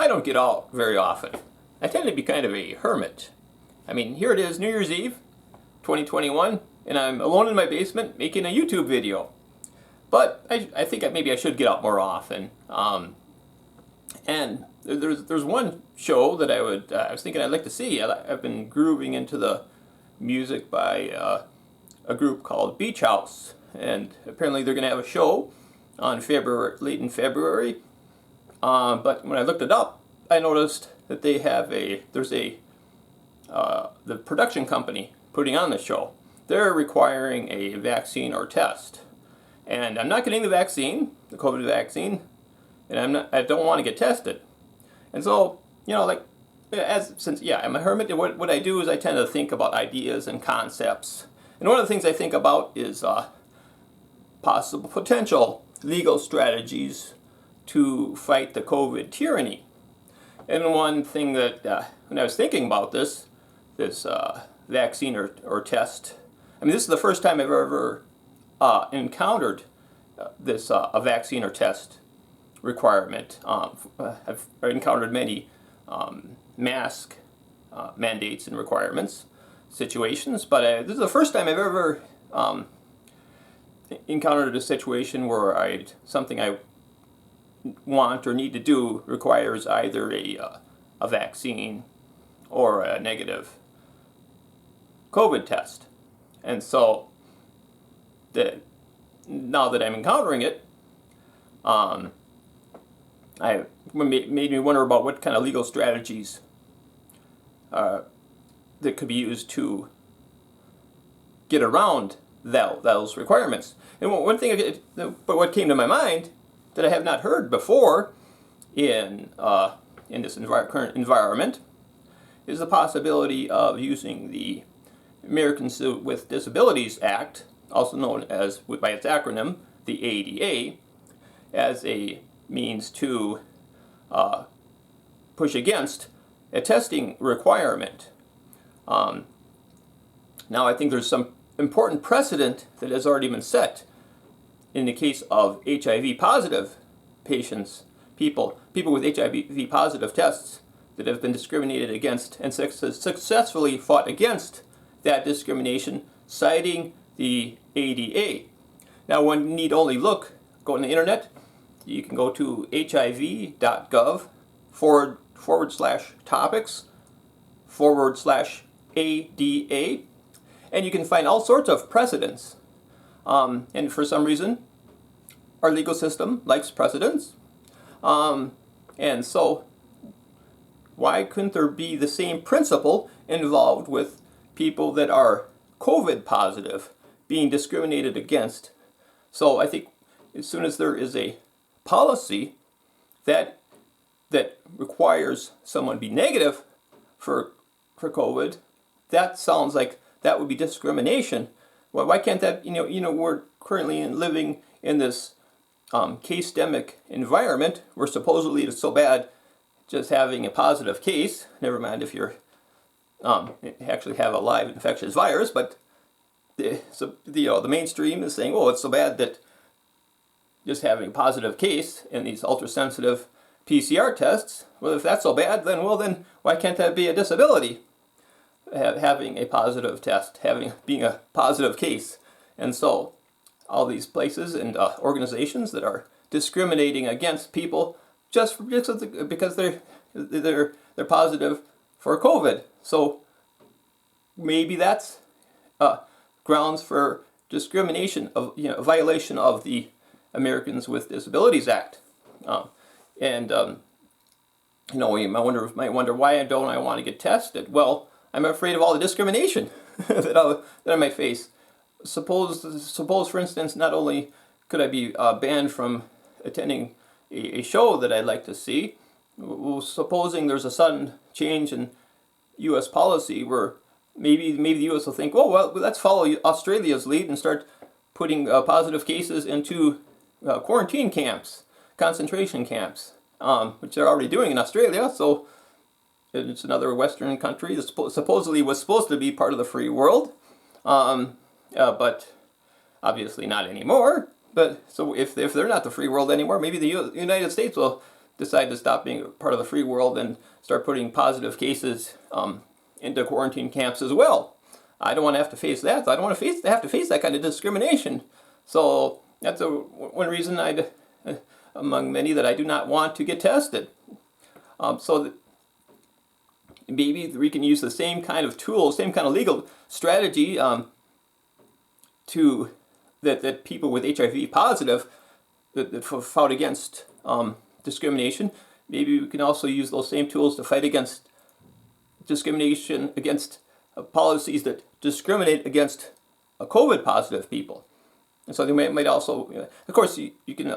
I don't get out very often. I tend to be kind of a hermit. I mean, here it is, New Year's Eve, 2021, and I'm alone in my basement making a YouTube video. But I think maybe I should get out more often. And there's one show that I was thinking I'd like to see. I've been grooving into the music by a group called Beach House, and apparently they're going to have a show on late in February. But when I looked it up, I noticed that there's the production company putting on the show. They're requiring a vaccine or test, and I'm not getting the vaccine, the COVID vaccine, and I don't want to get tested. And so, since I'm a hermit, what I do is I tend to think about ideas and concepts. And one of the things I think about is possible potential legal strategies to fight the COVID tyranny. And one thing that when I was thinking about this vaccine or test, I mean, this is the first time I've ever encountered a vaccine or test requirement. I've encountered many mask mandates and requirements situations, but this is the first time I've ever encountered a situation where something I want or need to do requires either a vaccine or a negative COVID test. And so now that I'm encountering it, it made me wonder about what kind of legal strategies that could be used to get around those requirements. And one thing, what came to my mind that I have not heard before in this current environment is the possibility of using the Americans with Disabilities Act, also known as by its acronym, the ADA, as a means to push against a testing requirement. Now, I think there's some important precedent that has already been set in the case of HIV positive patients, people with HIV positive tests that have been discriminated against and successfully fought against that discrimination, citing the ADA. Now, one need only go on the internet. You can go to hiv.gov/topics/ADA, and you can find all sorts of precedents. And for some reason, our legal system likes precedents. And so, why couldn't there be the same principle involved with people that are COVID positive being discriminated against? So I think as soon as there is a policy that requires someone be negative for COVID, that sounds like that would be discrimination. Well, why can't that? We're currently living in this case-demic environment where supposedly it's so bad just having a positive case. Never mind if you're actually have a live infectious virus, but the mainstream is saying, oh, it's so bad that just having a positive case in these ultra-sensitive PCR tests, well, if that's so bad, then why can't that be a disability? Having a positive test, being a positive case. And so all these places and organizations that are discriminating against people just because they're positive for COVID. So maybe that's grounds for discrimination, of a violation of the Americans with Disabilities Act. You might wonder why don't I want to get tested? Well, I'm afraid of all the discrimination that I might face. Suppose, for instance, not only could I be banned from attending a show that I'd like to see, well, supposing there's a sudden change in U.S. policy where maybe the U.S. will think, well, let's follow Australia's lead and start putting positive cases into quarantine camps, concentration camps, which they're already doing in Australia. So it's another Western country that supposedly was supposed to be part of the free world, but obviously not anymore. But so if they're not the free world anymore, maybe the United States will decide to stop being part of the free world and start putting positive cases into quarantine camps as well. I don't want to have to face that. I don't want to have to face that kind of discrimination. So that's one reason among many, that I do not want to get tested. So that maybe we can use the same kind of tool, same kind of legal strategy to that people with HIV positive that fought against discrimination. Maybe we can also use those same tools to fight against discrimination, against policies that discriminate against COVID positive people. And so they might also, of course, you can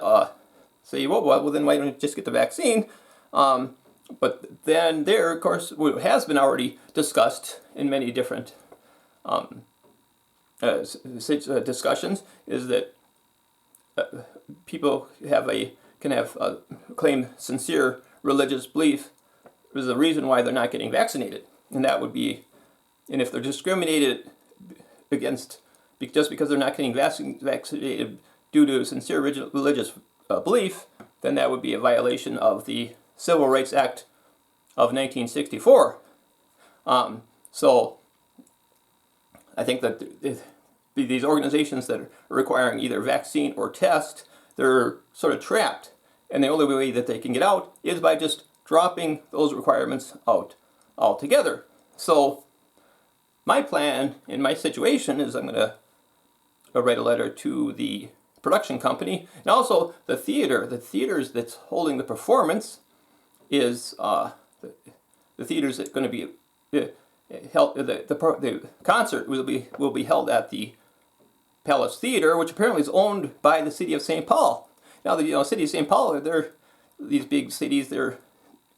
say, well, then why don't you just get the vaccine? But then there, of course, what has been already discussed in many different discussions is that people can claim sincere religious belief is the reason why they're not getting vaccinated, and that would be, and if they're discriminated against just because they're not getting vaccinated due to sincere religious belief, then that would be a violation of the Civil Rights Act of 1964. So I think that these organizations that are requiring either vaccine or test, they're sort of trapped. And the only way that they can get out is by just dropping those requirements out altogether. So my plan in my situation is I'm going to write a letter to the production company and also the theaters that's holding the performance is the theaters that's going to be held. The concert will be held at the Palace Theater, which apparently is owned by the city of St. Paul. Now the city of St. Paul, they're these big cities. They're,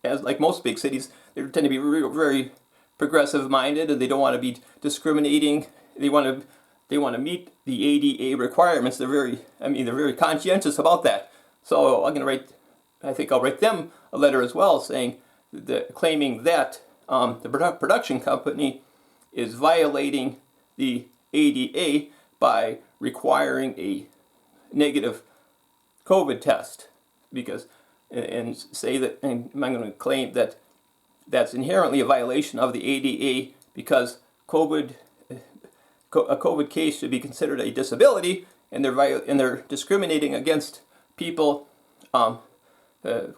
as like most big cities, they tend to be very progressive minded, and they don't want to be discriminating. They want to meet the ADA requirements. They're very conscientious about that. So I think I'll write them a letter as well, claiming that the production company is violating the ADA by requiring a negative COVID test, and I'm going to claim that that's inherently a violation of the ADA because a COVID case should be considered a disability, and they're discriminating against people,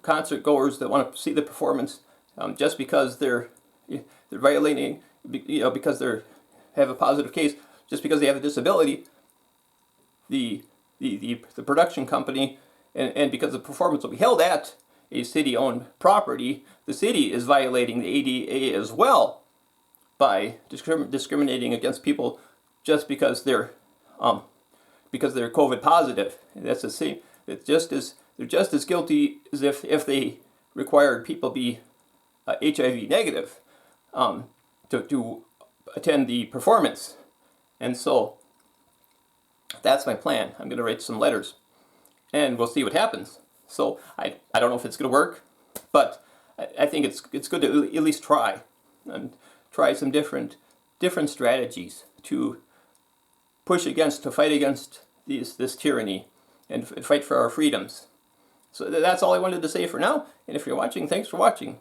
concert goers that want to see the performance, just because they're violating, because they have a positive case, just because they have a disability. The production company, and because the performance will be held at a city-owned property, the city is violating the ADA as well by discriminating against people just because they're COVID positive. That's the same. They're just as guilty as if they required people be HIV negative to attend the performance. And so that's my plan. I'm going to write some letters, and we'll see what happens. So I don't know if it's going to work, but I think it's good to at least try, and try some different strategies to fight against this tyranny and fight for our freedoms. So that's all I wanted to say for now. And if you're watching, thanks for watching.